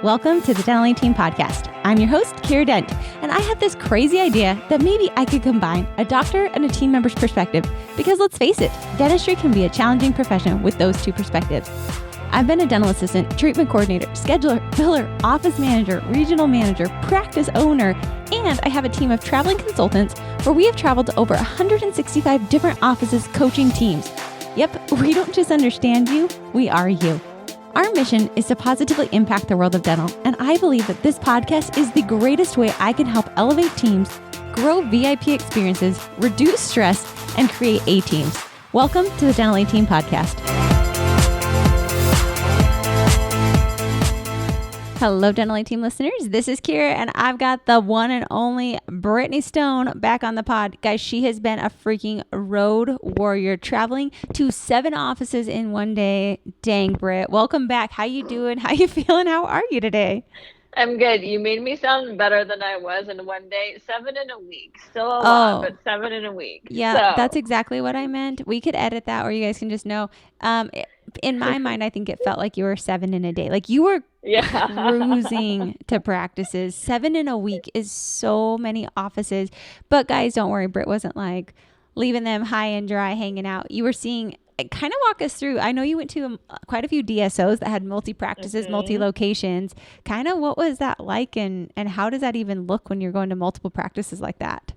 Welcome to the Dental Team Podcast. I'm your host, Kiera Dent, and I have this crazy idea that maybe I could combine a doctor and a team member's perspective because let's face it, dentistry can be a challenging profession with those two perspectives. I've been a dental assistant, treatment coordinator, scheduler, biller, office manager, regional manager, practice owner, and I have a team of traveling consultants where we have traveled to over 165 different offices coaching teams. Yep, we don't just understand you, we are you. Our mission is to positively impact the world of dental, and I believe that this podcast is the greatest way I can help elevate teams, grow VIP experiences, reduce stress, and create A-teams. Welcome to the Dental Team Podcast. Hello, Dental Team listeners. This is Kiera, and I've got the one and only Brittany Stone back on the pod. Guys, she has been a freaking road warrior, traveling to 7 offices in one day. Dang, Britt. Welcome back. How you doing? How you feeling? How are you today? I'm good. You made me sound better than I was in one day. 7 in a week. Still a lot, but 7 in a week. Yeah, that's exactly what I meant. We could edit that, or you guys can just know. In my mind, I think it felt like you were 7 in a day. Like you were cruising to practices. 7 in a week is so many offices. But guys, don't worry. Britt wasn't like leaving them high and dry hanging out. You were seeing, kind of walk us through. I know you went to quite a few DSOs that had multi-practices, multi-locations. Kind of what was that like, and how does that even look when you're going to multiple practices like that?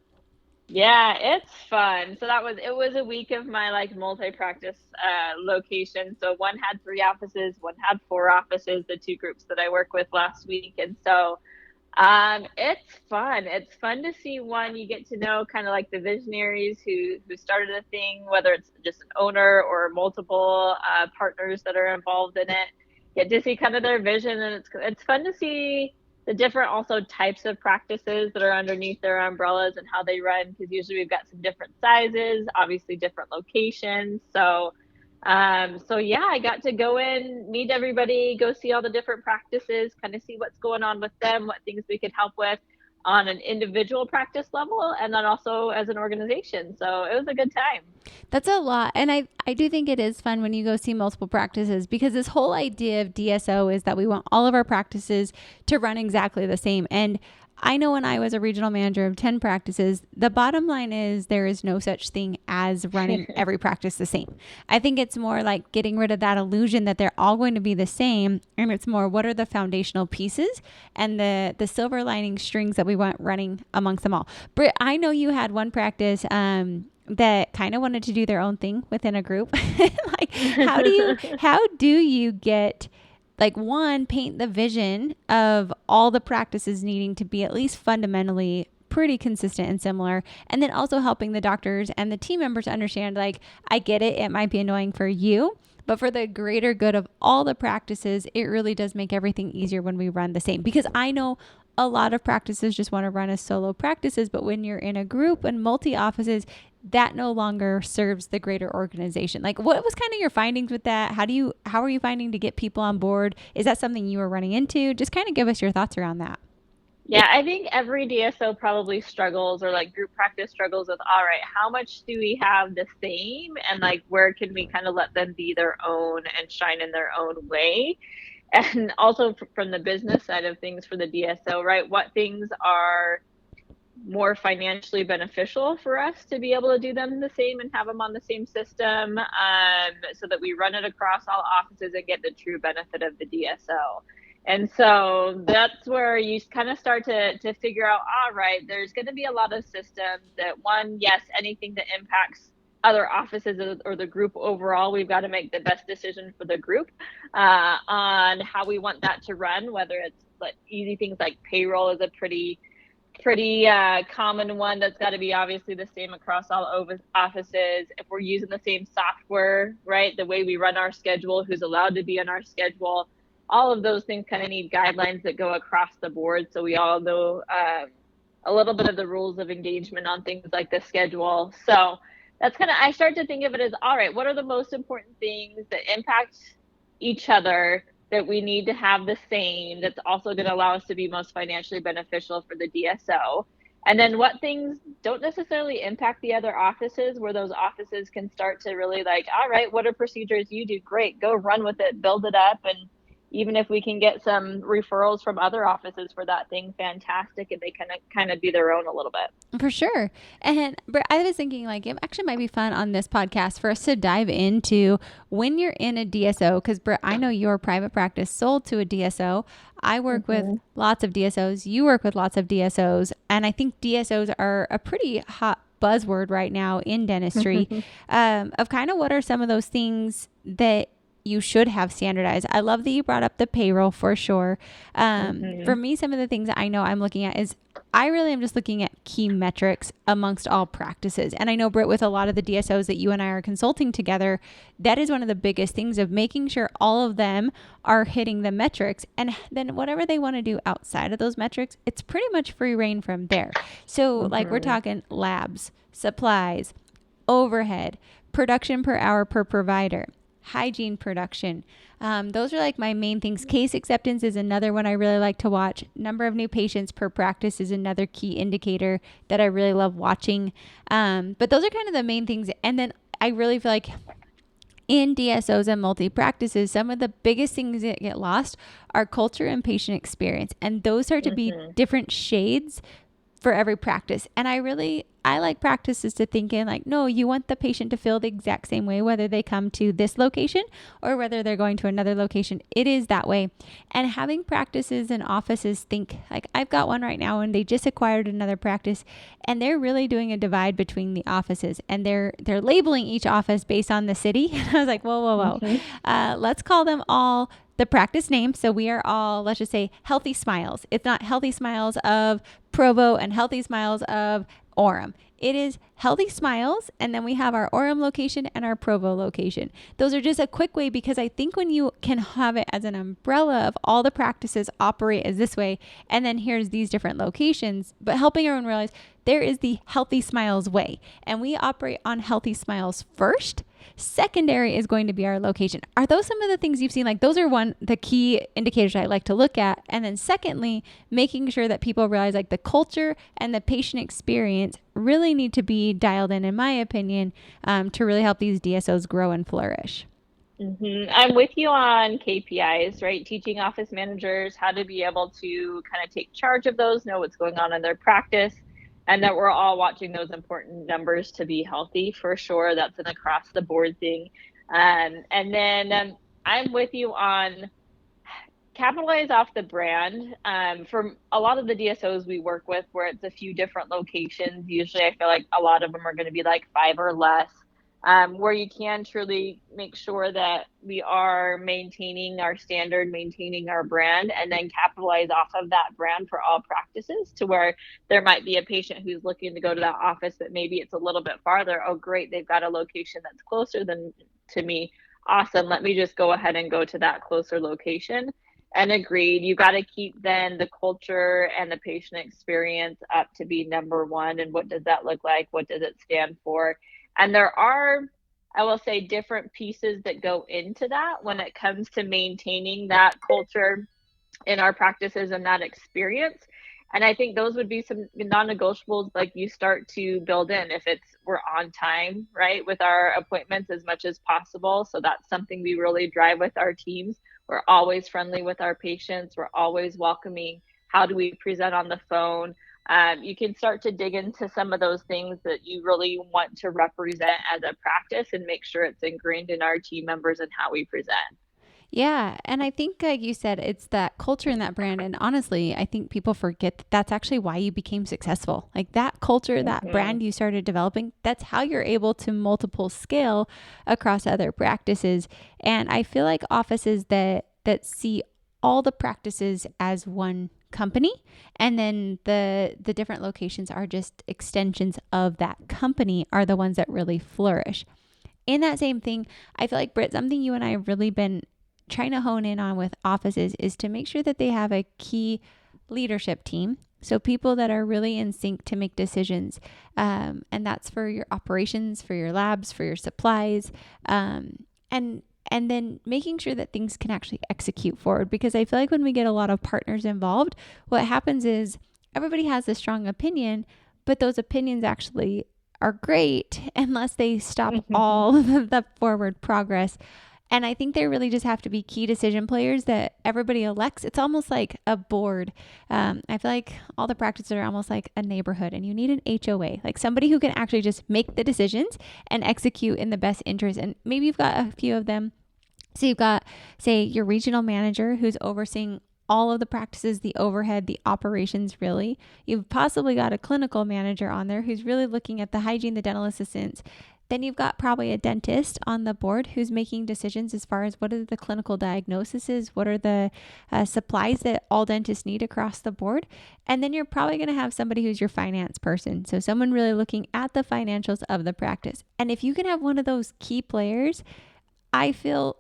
Yeah, it's fun. So it was a week of my multi-practice location. So one had 3 offices, one had 4 offices, the 2 groups that I work with last week. And so it's fun. It's fun to see you get to know kind of like the visionaries who started a thing, whether it's just an owner or multiple partners that are involved in it. Get to see kind of their vision, and it's fun to see the different also types of practices that are underneath their umbrellas and how they run, because usually we've got some different sizes, obviously different locations. So yeah, I got to go in, meet everybody, go see all the different practices, kind of see what's going on with them, what things we could help with on an individual practice level, and then also as an organization. So it was a good time. That's a lot. And I do think it is fun when you go see multiple practices, because this whole idea of DSO is that we want all of our practices to run exactly the same. And I know when I was a regional manager of 10 practices, the bottom line is there is no such thing as running every practice the same. I think it's more like getting rid of that illusion that they're all going to be the same. And it's more, what are the foundational pieces and the silver lining strings that we want running amongst them all. Britt, I know you had one practice that kind of wanted to do their own thing within a group. How do you get, one, paint the vision of all the practices needing to be at least fundamentally pretty consistent and similar, and then also helping the doctors and the team members understand, I get it might be annoying for you, but for the greater good of all the practices, it really does make everything easier when we run the same. Because I know a lot of practices just want to run as solo practices, but when you're in a group and multi-offices, that no longer serves the greater organization. What was kind of your findings with that? How are you finding to get people on board? Is that something you were running into? Just kind of give us your thoughts around that. Yeah, I think every DSO probably struggles, or group practice struggles with, all right, how much do we have the same, and where can we kind of let them be their own and shine in their own way? And also from the business side of things for the DSO, right? What things are more financially beneficial for us to be able to do them the same and have them on the same system, so that we run it across all offices and get the true benefit of the DSO. And so that's where you kind of start to figure out, all right, there's going to be a lot of systems that, one, yes, anything that impacts other offices or the group overall, we've got to make the best decision for the group on how we want that to run, whether it's easy things like payroll is a pretty common one that's got to be obviously the same across all offices. If we're using the same software, right, the way we run our schedule, who's allowed to be on our schedule, all of those things kind of need guidelines that go across the board, so we all know a little bit of the rules of engagement on things like the schedule. So that's I start to think of it as, all right, what are the most important things that impact each other that we need to have the same, that's also going to allow us to be most financially beneficial for the DSO? And then what things don't necessarily impact the other offices, where those offices can start to really all right, what are procedures you do? Great, go run with it, build it up, and even if we can get some referrals from other offices for that thing, fantastic. And they can kind of be their own a little bit. For sure. And I was thinking like it actually might be fun on this podcast for us to dive into when you're in a DSO, because I know your private practice sold to a DSO. I work with lots of DSOs. You work with lots of DSOs. And I think DSOs are a pretty hot buzzword right now in dentistry of kind of what are some of those things that you should have standardized. I love that you brought up the payroll for sure. For me, some of the things I know I'm looking at is I really am just looking at key metrics amongst all practices. And I know, Brit, with a lot of the DSOs that you and I are consulting together, that is one of the biggest things of making sure all of them are hitting the metrics. And then whatever they want to do outside of those metrics, it's pretty much free reign from there. So like we're talking labs, supplies, overhead, production per hour per provider, hygiene production. Those are like my main things. Case acceptance is another one I really like to watch. Number of new patients per practice is another key indicator that I really love watching. But those are kind of the main things. And then I really feel like in DSOs and multi-practices, some of the biggest things that get lost are culture and patient experience. And those start to be different shades for every practice. And I like practices to think in like, no, you want the patient to feel the exact same way, whether they come to this location or whether they're going to another location. It is that way. And having practices and offices think like I've got one right now and they just acquired another practice and they're really doing a divide between the offices and they're labeling each office based on the city. And I was like, whoa. Let's call them all the practice name. So we are all, let's just say, Healthy Smiles. It's not Healthy Smiles of Provo and Healthy Smiles of Orem. It is Healthy Smiles, and then we have our Orem location and our Provo location. Those are just a quick way, because I think when you can have it as an umbrella of all the practices operate as this way, and then here's these different locations, but helping everyone realize there is the Healthy Smiles way, and we operate on Healthy Smiles first. Secondary is going to be our location. Are those some of the things you've seen? Like those are the key indicators I like to look at. And then secondly, making sure that people realize like the culture and the patient experience really need to be dialed in my opinion, to really help these DSOs grow and flourish. I'm with you on KPIs, right? Teaching office managers how to be able to kind of take charge of those, know what's going on in their practice, and that we're all watching those important numbers to be healthy for sure. That's an across the board thing. And then I'm with you on capitalize off the brand. For a lot of the DSOs we work with, where it's a few different locations, usually I feel like a lot of them are going to be like 5 or less. Where you can truly make sure that we are maintaining our standard, maintaining our brand, and then capitalize off of that brand for all practices, to where there might be a patient who's looking to go to that office, but maybe it's a little bit farther. Oh, great, they've got a location that's closer than to me. Awesome, let me just go ahead and go to that closer location. And agreed, you got to keep then the culture and the patient experience up to be number one. And what does that look like? What does it stand for? And there are, I will say, different pieces that go into that when it comes to maintaining that culture in our practices and that experience. And I think those would be some non-negotiables, like you start to build in. If we're on time, right, with our appointments as much as possible. So that's something we really drive with our teams. We're always friendly with our patients. We're always welcoming. How do we present on the phone? You can start to dig into some of those things that you really want to represent as a practice and make sure it's ingrained in our team members and how we present. Yeah. And I think, like you said, it's that culture and that brand. And honestly, I think people forget that that's actually why you became successful. Like that culture, that brand you started developing, that's how you're able to multiple scale across other practices. And I feel like offices that see all the practices as one company, and then the different locations are just extensions of that company, are the ones that really flourish. In that same thing, I feel like, Britt, something you and I have really been trying to hone in on with offices is to make sure that they have a key leadership team. So people that are really in sync to make decisions. And that's for your operations, for your labs, for your supplies, and then making sure that things can actually execute forward. Because I feel like when we get a lot of partners involved, what happens is everybody has a strong opinion, but those opinions actually are great unless they stop all of the forward progress. And I think there really just have to be key decision players that everybody elects. It's almost like a board. I feel like all the practices are almost like a neighborhood, and you need an HOA, like somebody who can actually just make the decisions and execute in the best interest. And maybe you've got a few of them. So you've got, say, your regional manager who's overseeing all of the practices, the overhead, the operations, really. You've possibly got a clinical manager on there who's really looking at the hygiene, the dental assistants. Then you've got probably a dentist on the board who's making decisions as far as what are the clinical diagnoses, what are the supplies that all dentists need across the board. And then you're probably going to have somebody who's your finance person. So someone really looking at the financials of the practice. And if you can have one of those key players, I feel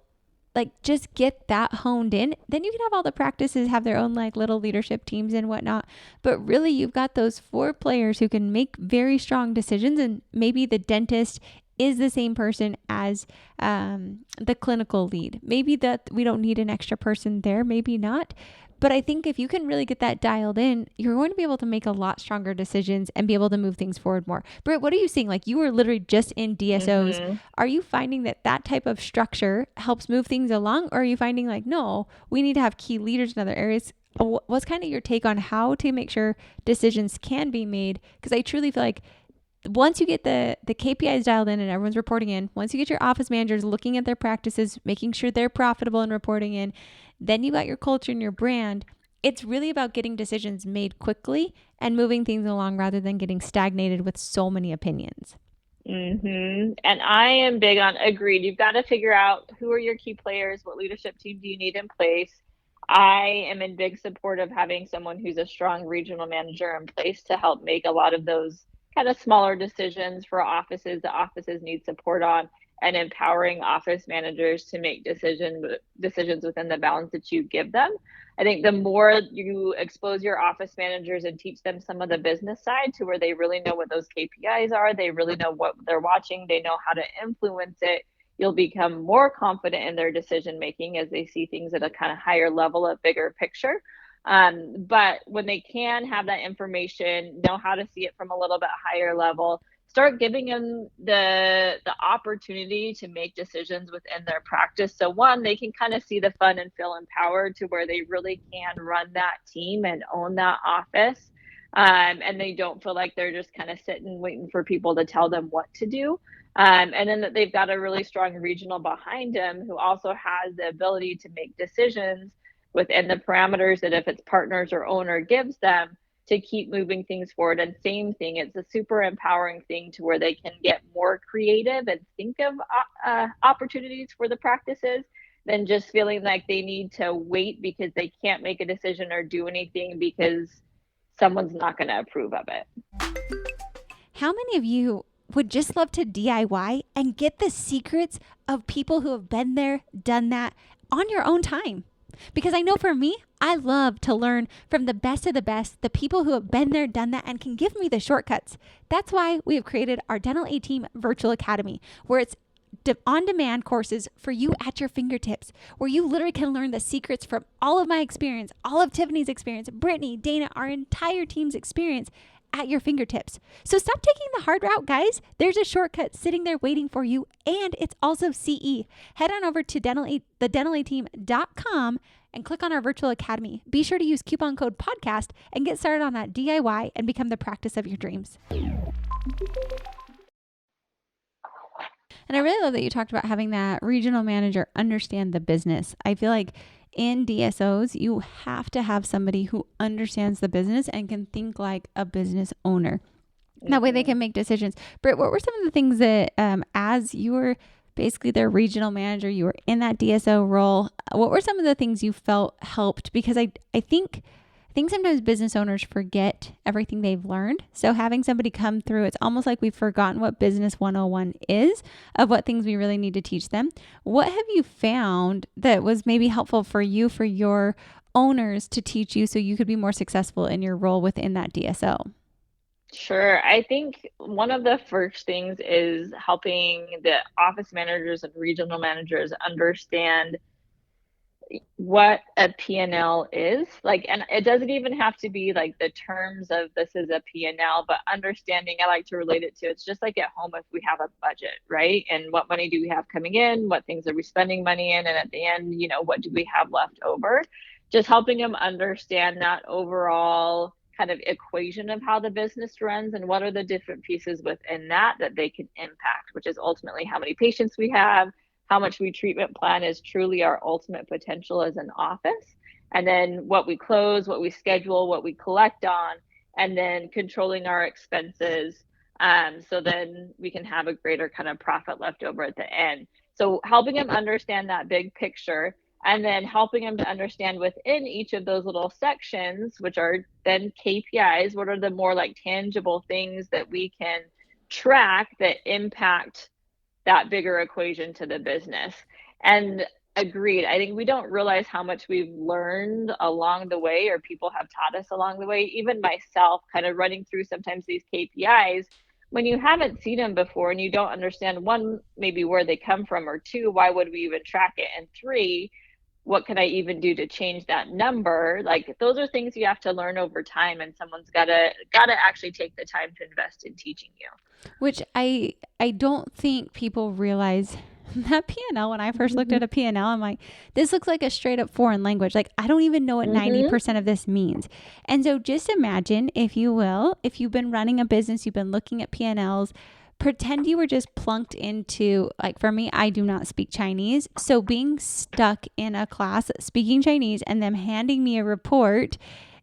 like just get that honed in. Then you can have all the practices have their own like little leadership teams and whatnot. But really, you've got those 4 players who can make very strong decisions. And maybe the dentist is the same person as the clinical lead. Maybe that we don't need an extra person there, maybe not. But I think if you can really get that dialed in, you're going to be able to make a lot stronger decisions and be able to move things forward more. Britt, what are you seeing? Like you were literally just in DSOs. Mm-hmm. Are you finding that that type of structure helps move things along? Or are you finding like, no, we need to have key leaders in other areas? What's kind of your take on how to make sure decisions can be made? Because I truly feel like once you get the KPIs dialed in and everyone's reporting in, once you get your office managers looking at their practices, making sure they're profitable and reporting in, then you got your culture and your brand. It's really about getting decisions made quickly and moving things along rather than getting stagnated with so many opinions. Mm-hmm. And I am big on agreed. You've got to figure out who are your key players, what leadership team do you need in place. I am in big support of having someone who's a strong regional manager in place to help make a lot of those kind of smaller decisions for offices that offices need support on, and empowering office managers to make decisions within the bounds that you give them. I think the more you expose your office managers and teach them some of the business side to where they really know what those KPIs are, they really know what they're watching, they know how to influence it, you'll become more confident in their decision making as they see things at a kind of higher level, a bigger picture. But when they can have that information, know how to see it from a little bit higher level, start giving them the opportunity to make decisions within their practice. So one, they can kind of see the fun and feel empowered to where they really can run that team and own that office. And they don't feel like they're just kind of sitting waiting for people to tell them what to do. And then that they've got a really strong regional behind them who also has the ability to make decisions within the parameters that if it's partners or owner gives them to keep moving things forward. And same thing, it's a super empowering thing to where they can get more creative and think of opportunities for the practices than just feeling like they need to wait because they can't make a decision or do anything because someone's not going to approve of it. How many of you would just love to DIY and get the secrets of people who have been there, done that on your own time? Because I know for me, I love to learn from the best of the best, the people who have been there, done that, and can give me the shortcuts. That's why we have created our Dental A Team Virtual Academy, where it's on-demand courses for you at your fingertips, where you literally can learn the secrets from all of my experience, all of Tiffany's experience, Brittany, Dana, our entire team's experience at your fingertips. So stop taking the hard route, guys. There's a shortcut sitting there waiting for you, and it's also CE. Head on over to thedentalateam.com and click on our virtual academy. Be sure to use coupon code podcast and get started on that DIY and become the practice of your dreams. And I really love that you talked about having that regional manager understand the business. I feel like in DSOs, you have to have somebody who understands the business and can think like a business owner. That way they can make decisions. Britt, what were some of the things that as you were basically their regional manager, you were in that DSO role, what were some of the things you felt helped? Because I think sometimes business owners forget everything they've learned. So having somebody come through, it's almost like we've forgotten what business 101 is, of what things we really need to teach them. What have you found that was maybe helpful for you, for your owners to teach you so you could be more successful in your role within that DSO? Sure. I think one of the first things is helping the office managers and regional managers understand what a P&L is. Like, and it doesn't even have to be like the terms of this is a P&L, but understanding, I like to relate it to, it's just like at home if we have a budget, right? And what money do we have coming in? What things are we spending money in? And at the end, what do we have left over? Just helping them understand that overall kind of equation of how the business runs and what are the different pieces within that they can impact, which is ultimately how many patients we have, how much we treatment plan is truly our ultimate potential as an office, and then what we close, what we schedule, what we collect on, and then controlling our expenses, so then we can have a greater kind of profit left over at the end. So helping them understand that big picture, and then helping them to understand within each of those little sections, which are then KPIs, what are the more like tangible things that we can track that impact that bigger equation to the business. And agreed, I think we don't realize how much we've learned along the way, or people have taught us along the way. Even myself, kind of running through sometimes these KPIs, when you haven't seen them before and you don't understand, one, maybe where they come from, or two, why would we even track it, and three, what can I even do to change that number? Like, those are things you have to learn over time, and someone's gotta actually take the time to invest in teaching you. Which I don't think people realize that P&L. When I first looked at a P&L, I'm like, this looks like a straight up foreign language. Like, I don't even know what 90% of this means. And so just imagine, if you will, if you've been running a business, you've been looking at P&Ls, pretend you were just plunked into, like, for me, I do not speak Chinese. So being stuck in a class speaking Chinese and them handing me a report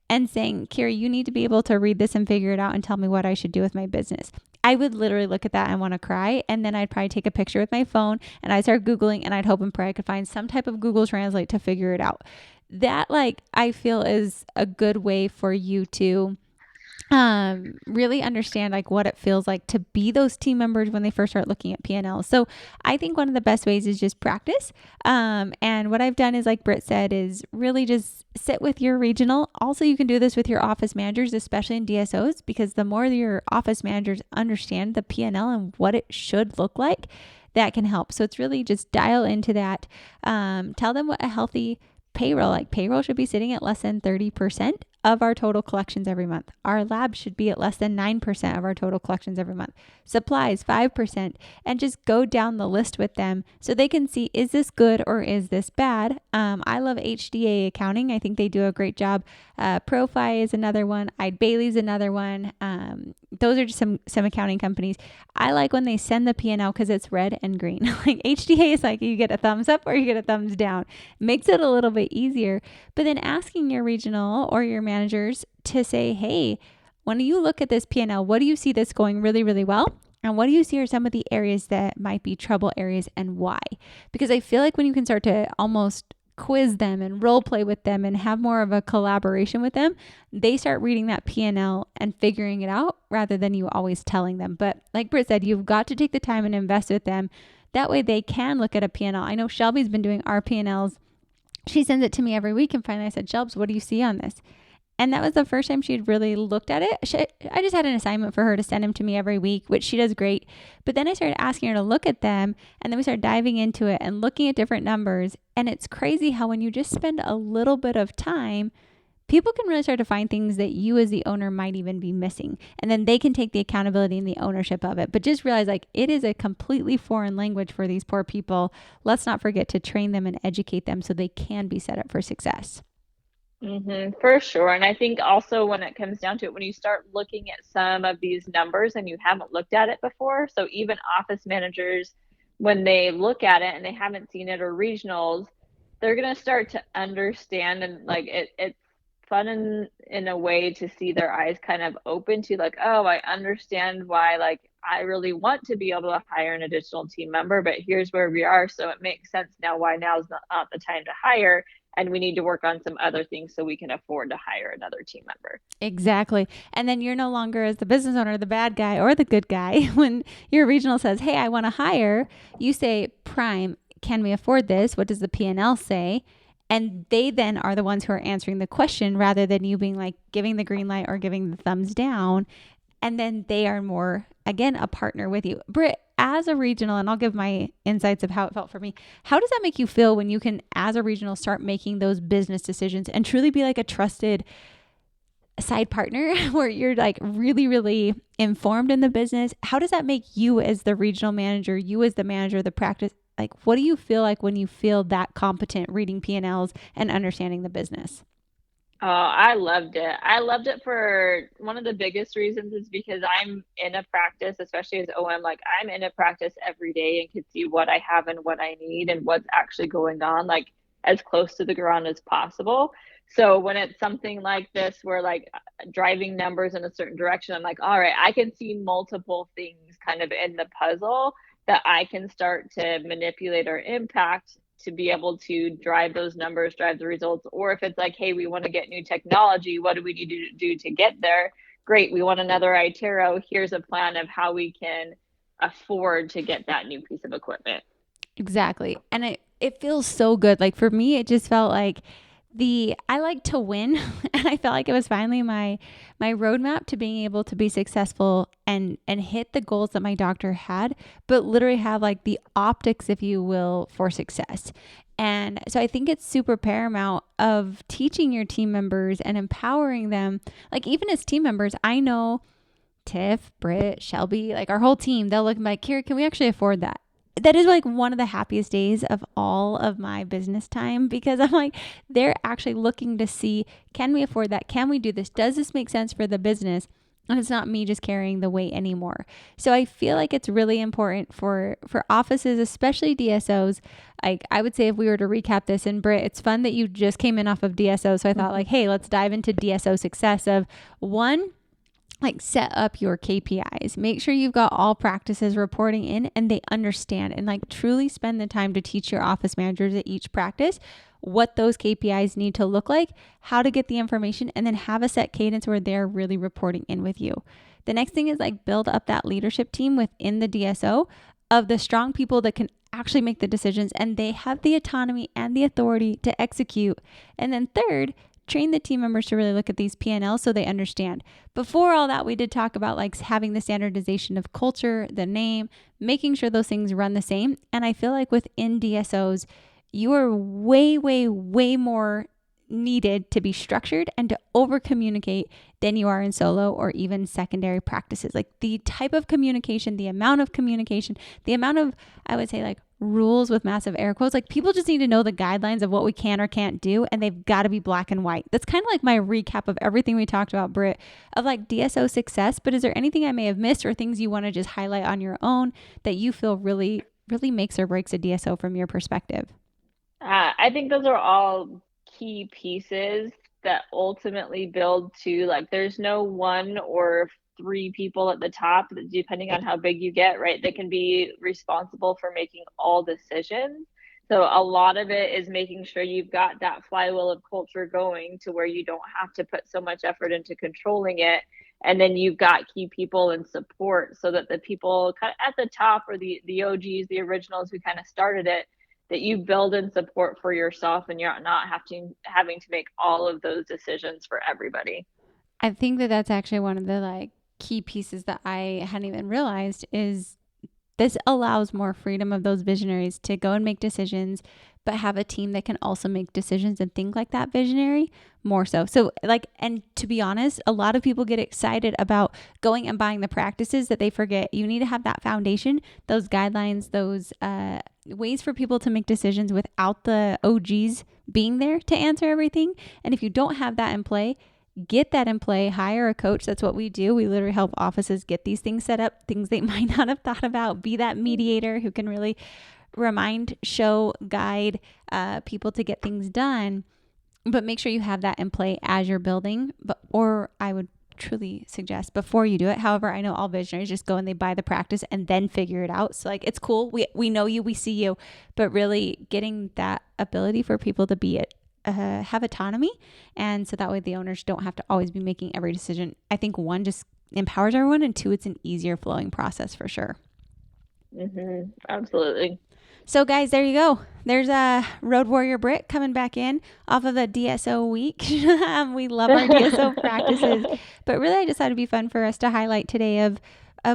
and saying, Kiera, you need to be able to read this and figure it out and tell me what I should do with my business. I would literally look at that and want to cry. And then I'd probably take a picture with my phone and I'd start Googling, and I'd hope and pray I could find some type of Google Translate to figure it out. That, like, I feel is a good way for you to really understand like what it feels like to be those team members when they first start looking at P&L. So I think one of the best ways is just practice. And what I've done is, like Brit said, is really just sit with your regional. Also, you can do this with your office managers, especially in DSOs, because the more your office managers understand the P&L and what it should look like, that can help. So it's really just dial into that. Tell them what a healthy payroll should be sitting at less than 30% of our total collections every month. Our lab should be at less than 9% of our total collections every month. Supplies, 5%, and just go down the list with them so they can see, is this good or is this bad? I love HDA accounting. I think they do a great job. Profi is another one. Eide Bailey's another one. Those are just some accounting companies. I like when they send the P&L because it's red and green. Like HDA is like you get a thumbs up or you get a thumbs down. Makes it a little bit easier. But then asking your regional or your managers to say, hey, when you look at this P&L, what do you see that's going really, really well? And what do you see are some of the areas that might be trouble areas, and why? Because I feel like when you can start to almost quiz them and role play with them and have more of a collaboration with them, they start reading that P&L and figuring it out rather than you always telling them. But like Britt said, you've got to take the time and invest with them. That way they can look at a P&L. I know Shelby's been doing our P&Ls. She sends it to me every week, and finally I said, Shelbs, what do you see on this? And that was the first time she had really looked at it. I just had an assignment for her to send them to me every week, which she does great. But then I started asking her to look at them, and then we started diving into it and looking at different numbers. And it's crazy how when you just spend a little bit of time, people can really start to find things that you as the owner might even be missing. And then they can take the accountability and the ownership of it. But just realize, like, it is a completely foreign language for these poor people. Let's not forget to train them and educate them so they can be set up for success. For sure. And I think also when it comes down to it, when you start looking at some of these numbers and you haven't looked at it before, so even office managers, when they look at it and they haven't seen it, or regionals, they're going to start to understand, and like it's fun in a way to see their eyes kind of open to, like, oh, I understand why, like, I really want to be able to hire an additional team member, but here's where we are. So it makes sense now why now's not the time to hire. And we need to work on some other things so we can afford to hire another team member. Exactly. And then you're no longer, as the business owner, the bad guy or the good guy. When your regional says, hey, I want to hire, you say, Prime, can we afford this? What does the P&L say? And they then are the ones who are answering the question rather than you being like giving the green light or giving the thumbs down. And then they are more, again, a partner with you. Britt, as a regional, and I'll give my insights of how it felt for me. How does that make you feel when you can, as a regional, start making those business decisions and truly be like a trusted side partner where you're like really, really informed in the business? How does that make you as the regional manager, you as the manager of the practice? Like, what do you feel like when you feel that competent reading P&Ls and understanding the business? Oh, I loved it. I loved it for one of the biggest reasons is because I'm in a practice, especially as OM, like I'm in a practice every day and can see what I have and what I need and what's actually going on, like as close to the ground as possible. So when it's something like this, where like driving numbers in a certain direction, I'm like, all right, I can see multiple things kind of in the puzzle that I can start to manipulate or impact to be able to drive those numbers, drive the results. Or if it's like, hey, we want to get new technology, what do we need to do to get there? Great, we want another iTero. Here's a plan of how we can afford to get that new piece of equipment. Exactly. And it feels so good. Like for me, it just felt like I like to win. And I felt like it was finally my roadmap to being able to be successful and hit the goals that my doctor had, but literally have like the optics, if you will, for success. And so I think it's super paramount of teaching your team members and empowering them. Like even as team members, I know Tiff, Brit, Shelby, like our whole team, they'll look like, Kiera, can we actually afford that? That is like one of the happiest days of all of my business time, because I'm like, they're actually looking to see, can we afford that? Can we do this? Does this make sense for the business? And it's not me just carrying the weight anymore. So I feel like it's really important for offices, especially DSOs. Like I would say, if we were to recap this, and Britt, it's fun that you just came in off of DSO. So I thought like, hey, let's dive into DSO success of one, like set up your KPIs. Make sure you've got all practices reporting in and they understand, and like truly spend the time to teach your office managers at each practice what those KPIs need to look like, how to get the information, and then have a set cadence where they're really reporting in with you. The next thing is like build up that leadership team within the DSO of the strong people that can actually make the decisions and they have the autonomy and the authority to execute. And then third, train the team members to really look at these P&Ls so they understand. Before all that, we did talk about like having the standardization of culture, the name, making sure those things run the same. And I feel like within DSOs, you are way, way, way more needed to be structured and to over communicate than you are in solo or even secondary practices. Like the type of communication, the amount of communication, the amount of, I would say like rules with massive air quotes, like people just need to know the guidelines of what we can or can't do, and they've got to be black and white. That's kind of like my recap of everything we talked about, Britt, of like DSO success. But is there anything I may have missed or things you want to just highlight on your own that you feel really, really makes or breaks a DSO from your perspective? I think those are all key pieces that ultimately build to like there's no one or three people at the top, depending on how big you get, right? That can be responsible for making all decisions. So a lot of it is making sure you've got that flywheel of culture going to where you don't have to put so much effort into controlling it. And then you've got key people and support so that the people kind of at the top, or the OGs, the originals who kind of started it, that you build in support for yourself and you're not having to make all of those decisions for everybody. I think that that's actually one of the like key pieces that I hadn't even realized is this allows more freedom of those visionaries to go and make decisions, but have a team that can also make decisions and think like that visionary more so. So like, and to be honest, a lot of people get excited about going and buying the practices that they forget. You need to have that foundation, those guidelines, those ways for people to make decisions without the OGs being there to answer everything. And if you don't have that in play, get that in play, hire a coach. That's what we do. We literally help offices get these things set up, things they might not have thought about, be that mediator who can really remind, show, guide people to get things done. But make sure you have that in play as you're building, or I would truly suggest before you do it. However, I know all visionaries just go and they buy the practice and then figure it out. So like, it's cool. We know you, we see you, but really getting that ability for people to be it. Have autonomy, and so that way the owners don't have to always be making every decision. I think one, just empowers everyone, and two, it's an easier flowing process for sure. Absolutely. So guys, there you go. There's a Road Warrior Brit coming back in off of a DSO week. We love our DSO practices, but really I just thought it'd be fun for us to highlight today of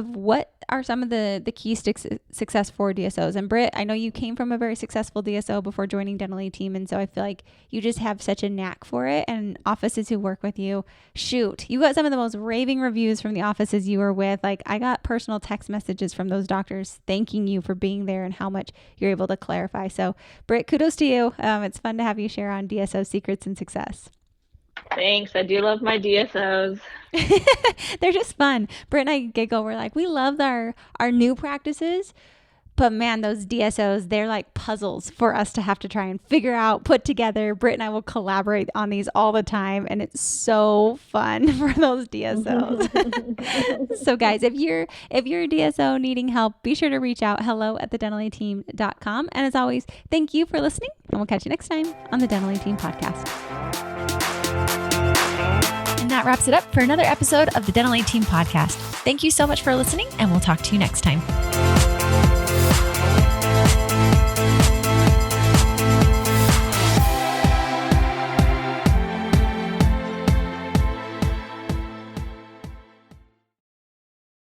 what are some of the key success for DSOs? And Brit, I know you came from a very successful DSO before joining Dental Team. And so I feel like you just have such a knack for it. And offices who work with you, shoot, you got some of the most raving reviews from the offices you were with. Like I got personal text messages from those doctors thanking you for being there and how much you're able to clarify. So Brit, kudos to you. It's fun to have you share on DSO secrets and success. Thanks. I do love my DSOs. They're just fun. Brit and I giggle. We're like, we love our new practices, but man, those DSOs, they're like puzzles for us to have to try and figure out, put together. Brit and I will collaborate on these all the time, and it's so fun for those DSOs. So guys, if you're a DSO needing help, be sure to reach out, hello@thedentallyteam.com. And as always, thank you for listening, and we'll catch you next time on the Dental Team Podcast. And that wraps it up for another episode of the Dental Team Podcast. Thank you so much for listening, and we'll talk to you next time.